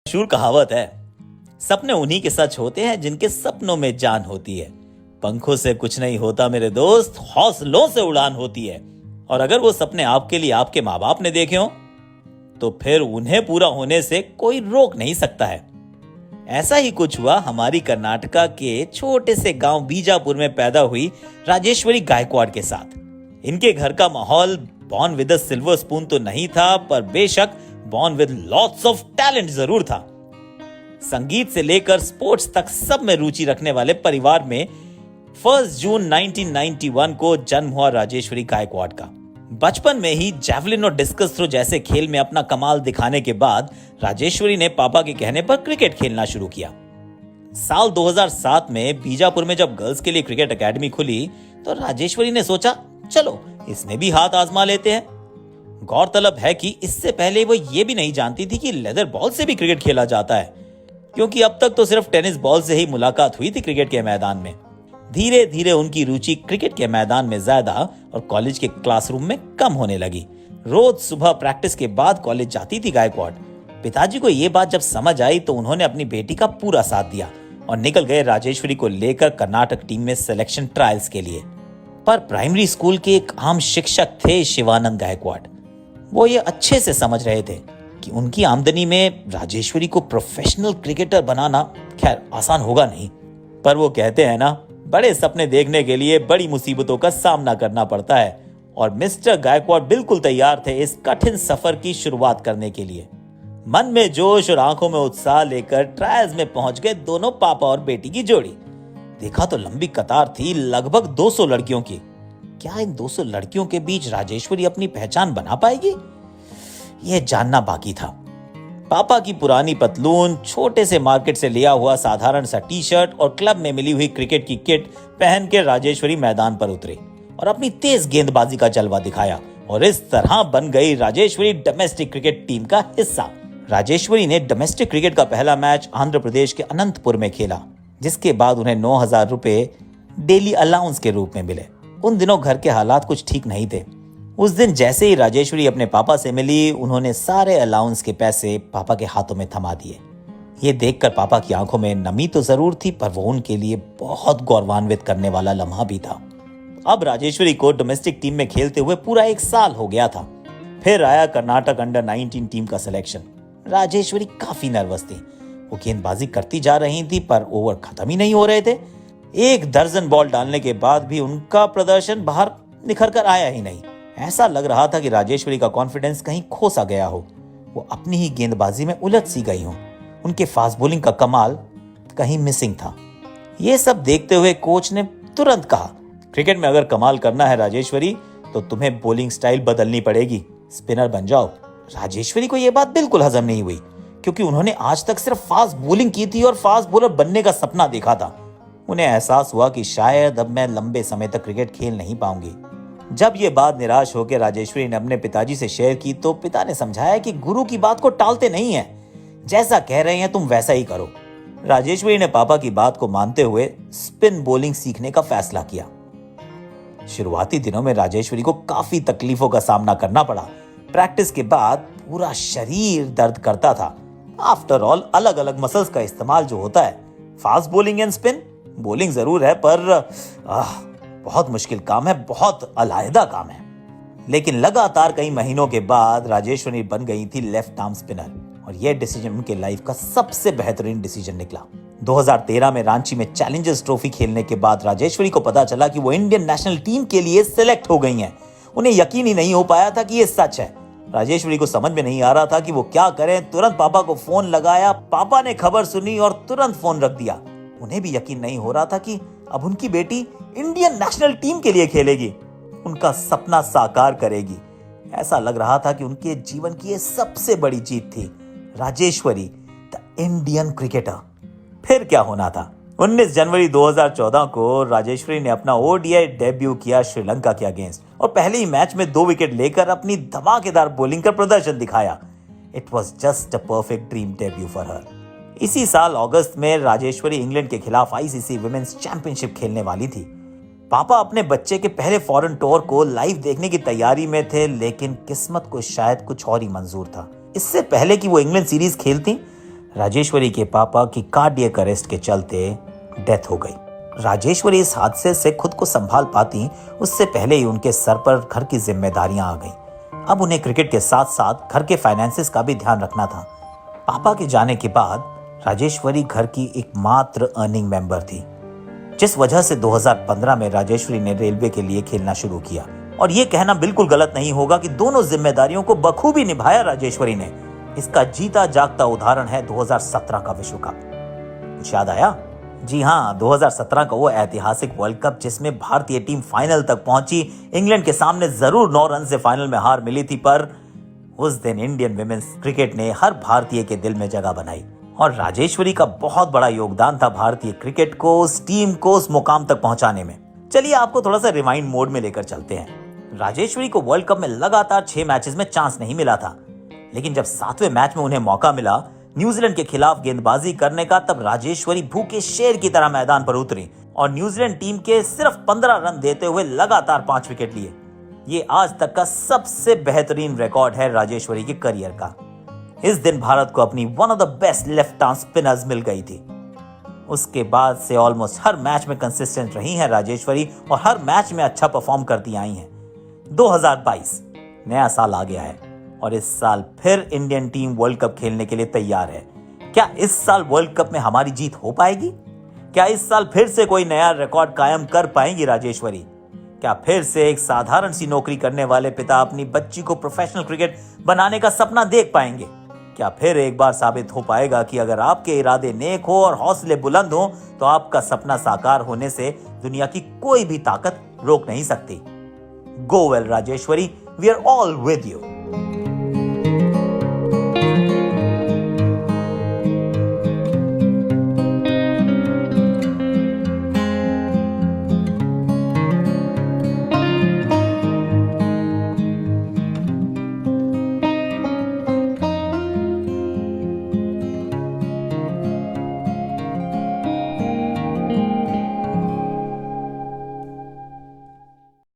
मशहूर कहावत है, सपने उन्हीं के सच होते हैं जिनके सपनों में जान होती है। पंखों से कुछ नहीं होता मेरे दोस्त, हौसलों से उड़ान होती है। और अगर वो सपने आपके लिए आपके माँ बाप ने देखे हो तो फिर उन्हें पूरा होने से कोई रोक नहीं सकता है। ऐसा ही कुछ हुआ हमारी कर्नाटका के छोटे से गांव बीजापुर में पैदा हुई राजेश्वरी गायकवाड़ के साथ। इनके घर का माहौल born with a silver spoon तो नहीं था, पर बेशक born with lots of talent जरूर था। संगीत से लेकर स्पोर्ट्स तक सब में रुचि रखने वाले परिवार में 1 जून 1991 को जन्म हुआ राजेश्वरी गायकवाड़ का। बचपन में ही जैवलिन और डिस्कस थ्रो जैसे खेल में अपना कमाल दिखाने के बाद राजेश्वरी ने पापा के कहने पर क्रिकेट खेलना शुरू किया। साल 2007 में बीजापुर में जब गर्ल्स के लिए क्रिकेट एकेडमी खुली तो राजेश्वरी ने सोचा, चलो इसमें भी हाथ आजमा लेते हैं। गौरतलब है कि इससे पहले वो ये भी नहीं जानती थी कि लेदर बॉल से भी क्रिकेट खेला जाता है, क्योंकि अब तक तो सिर्फ टेनिस बॉल से ही मुलाकात हुई थी क्रिकेट के मैदान में। धीरे धीरे उनकी रुचि क्रिकेट के मैदान में ज्यादा और कॉलेज के क्लासरूम में कम होने लगी। रोज सुबह प्रैक्टिस के बाद कॉलेज जाती थी गायकवाड़। पिताजी को ये बात जब समझ आई तो उन्होंने अपनी बेटी का पूरा साथ दिया और निकल गए राजेश्वरी को लेकर कर्नाटक टीम में सिलेक्शन ट्रायल्स के लिए। पर प्राइमरी स्कूल के एक आम शिक्षक थे शिवानंद गायकवाड़। वो ये अच्छे से समझ रहे थे कि उनकी आमदनी में राजेश्वरी को प्रोफेशनल क्रिकेटर बनाना खैर आसान होगा नहीं। पर वो कहते हैं ना, बड़े सपने देखने के लिए बड़ी मुसीबतों का सामना करना पड़ता है, और मिस्टर गायकवाड़ बिल्कुल तैयार थे इस कठिन सफर की शुरुआत करने के लिए। मन में जोश और आंखों में उत्साह लेकर ट्रायल्स में पहुंच गए दोनों पापा और बेटी की जोड़ी। देखा तो लंबी कतार थी, लगभग 200 लड़कियों की। क्या इन 200 लड़कियों के बीच राजेश्वरी अपनी पहचान बना पाएगी? यह जानना बाकी था। पापा की पुरानी पतलून, छोटे से मार्केट से लिया हुआ साधारण सा टी शर्ट और क्लब में मिली हुई क्रिकेट की किट पहन के राजेश्वरी मैदान पर उतरे और अपनी तेज गेंदबाजी का जलवा दिखाया, और इस तरह बन गई राजेश्वरी डोमेस्टिक क्रिकेट टीम का हिस्सा। राजेश्वरी ने डोमेस्टिक क्रिकेट का पहला मैच आंध्र प्रदेश के अनंतपुर में खेला, जिसके बाद उन्हें 9,000 रुपए डेली अलाउंस के रूप में मिले। उन दिनों घर के हालात कुछ ठीक नहीं थे। उस दिन जैसे ही राजेश्वरी अपने पापा से मिली, उन्होंने सारे अलाउंस के पैसे पापा के हाथों में थमा दिए। ये देखकर पापा की आंखों में नमी तो जरूर थी, पर वो उनके लिए बहुत गौरवान्वित करने वाला लम्हा भी था। अब राजेश्वरी को डोमेस्टिक टीम में खेलते हुए पूरा 1 साल हो गया था। फिर आया कर्नाटक अंडर 19 टीम का सिलेक्शन। राजेश्वरी काफी नर्वस थी। वो गेंदबाजी करती जा रही थी, पर ओवर खत्म ही नहीं हो रहे थे। 1 दर्जन बॉल डालने के बाद भी उनका प्रदर्शन बाहर निखर कर आया ही नहीं। ऐसा लग रहा था कि राजेश्वरी का कॉन्फिडेंस कहीं खो सा गया हो, वो अपनी ही गेंदबाजी में उलझ सी गई हो। उनके फास्ट बॉलिंग का कमाल कहीं मिसिंग था। ये सब देखते हुए कोच ने तुरंत कहा, क्रिकेट में अगर कमाल करना है राजेश्वरी, तो तुम्हें बॉलिंग स्टाइल बदलनी पड़ेगी, स्पिनर बन जाओ। राजेश्वरी को यह बात बिल्कुल हजम नहीं हुई, क्योंकि उन्होंने आज तक सिर्फ फास्ट बॉलिंग की थी और फास्ट बॉलर बनने का सपना देखा था। उन्हें एहसास हुआ कि शायद अब मैं लंबे समय तक क्रिकेट खेल नहीं पाऊंगी। जब ये बात निराश होकर राजेश्वरी ने अपने पिताजी से शेयर की तो पिता ने समझाया कि गुरु की बात को टालते नहीं है, जैसा कह रहे हैं तुम वैसा ही करो। राजेश्वरी ने पापा की बात को मानते हुए स्पिन बॉलिंग सीखने का फैसला किया। शुरुआती दिनों में राजेश्वरी को काफी तकलीफों का सामना करना पड़ा। प्रैक्टिस के बाद पूरा शरीर दर्द करता था। आफ्टर ऑल अलग अलग मसल्स का इस्तेमाल जो होता है, fast bowling and spin bowling जरूर है, पर बहुत मुश्किल काम है, बहुत अलहदा काम है। लेकिन लगातार कई महीनों के बाद राजेश्वरी बन गई थी लेफ्ट आर्म स्पिनर, और यह डिसीजन उनके लाइफ का सबसे बेहतरीन डिसीजन निकला। 2013 में रांची में चैलेंजर्स ट्रॉफी खेलने के बाद राजेश्वरी को पता चला कि वो इंडियन नेशनल टीम के लिए सिलेक्ट हो गई हैं। उन्हें यकीन ही नहीं हो पाया था कि यह सच है। राजेश्वरी को समझ में नहीं आ रहा था कि वो क्या करें। तुरंत पापा को फोन लगाया, पापा ने खबर सुनी और तुरंत फोन रख दिया। उन्हें भी यकीन नहीं हो रहा था कि अब उनकी बेटी इंडियन नेशनल टीम के लिए खेलेगी, उनका सपना साकार करेगी। ऐसा लग रहा था कि उनके जीवन की ये सबसे बड़ी जीत थी। Rajeshwari the Indian cricketer. फिर क्या होना था? 19 जनवरी 2014 को राजेश्वरी ने अपना ओडीआई डेब्यू किया श्रीलंका के अगेंस्ट, और पहले ही मैच में 2 विकेट लेकर अपनी धमाकेदार बॉलिंग का प्रदर्शन दिखाया। It was just a perfect dream debut for her. इसी साल अगस्त में राजेश्वरी इंग्लैंड के खिलाफ आईसीसी वुमेन्स चैंपियनशिप खेलने वाली थी। पापा अपने बच्चे के पहले फॉरेन टूर को लाइव देखने की तैयारी में थे, लेकिन किस्मत को शायद कुछ और ही मंजूर था। इससे पहले कि वो इंग्लैंड सीरीज खेलती, राजेश्वरी के पापा की कार्डियक अरेस्ट के चलते डेथ हो गई। राजेश्वरी इस हादसे से खुद को संभाल पाती उससे पहले ही उनके सर पर घर की जिम्मेदारियां आ गई। अब उन्हें क्रिकेट के साथ साथ घर के फाइनेंसेस का भी ध्यान रखना था। पापा के जाने के बाद राजेश्वरी घर की एकमात्र अर्निंग मेंबर थी, जिस वजह से 2015 में राजेश्वरी ने रेलवे के लिए खेलना शुरू किया। और ये कहना बिल्कुल गलत नहीं होगा कि दोनों जिम्मेदारियों को बखूबी निभाया राजेश्वरी ने। इसका जीता जागता उदाहरण है 2017 का विश्व कप। कुछ याद आया? जी हाँ, 2017 का वो ऐतिहासिक वर्ल्ड कप जिसमें भारतीय टीम फाइनल तक पहुंची। इंग्लैंड के सामने जरूर 9 रन से फाइनल में हार मिली थी, पर उस दिन इंडियन विमेंस क्रिकेट ने हर भारतीय के दिल में जगह बनाई और राजेश्वरी का बहुत बड़ा योगदान था भारतीय क्रिकेट को, उस टीम को उस मुकाम तक पहुंचाने में। चलिए आपको थोड़ा सा रिवाइंड मोड में लेकर चलते हैं। राजेश्वरी को वर्ल्ड कप में लगातार 6 मैचेस में चांस नहीं मिला था, लेकिन जब 7वें मैच में उन्हें मौका मिला न्यूजीलैंड के खिलाफ गेंदबाजी करने का, तब राजेश्वरी भूखे शेर की तरह मैदान पर उतरी और न्यूजीलैंड टीम के सिर्फ 15 रन देते हुए लगातार 5 विकेट लिए। ये आज तक का सबसे बेहतरीन रिकॉर्ड है राजेश्वरी के करियर का। इस दिन भारत को अपनी one of the best left arm spinners मिल गई थी। उसके बाद से ऑलमोस्ट हर मैच में कंसिस्टेंट रही हैं राजेश्वरी और हर मैच में अच्छा परफॉर्म करती आई हैं। 2022 नया साल आ गया है और इस साल फिर इंडियन टीम वर्ल्ड कप खेलने के लिए तैयार है। क्या इस साल वर्ल्ड कप में हमारी जीत हो पाएगी? क्या इस साल फिर से कोई नया रिकॉर्ड कायम कर पाएंगी राजेश्वरी? क्या फिर से एक साधारण सी नौकरी करने वाले पिता अपनी बच्ची को प्रोफेशनल क्रिकेट बनाने का सपना देख पाएंगे? क्या फिर एक बार साबित हो पाएगा कि अगर आपके इरादे नेक हो और हौसले बुलंद हो तो आपका सपना साकार होने से दुनिया की कोई भी ताकत रोक नहीं सकती? Go well Rajeshwari, we are all with you.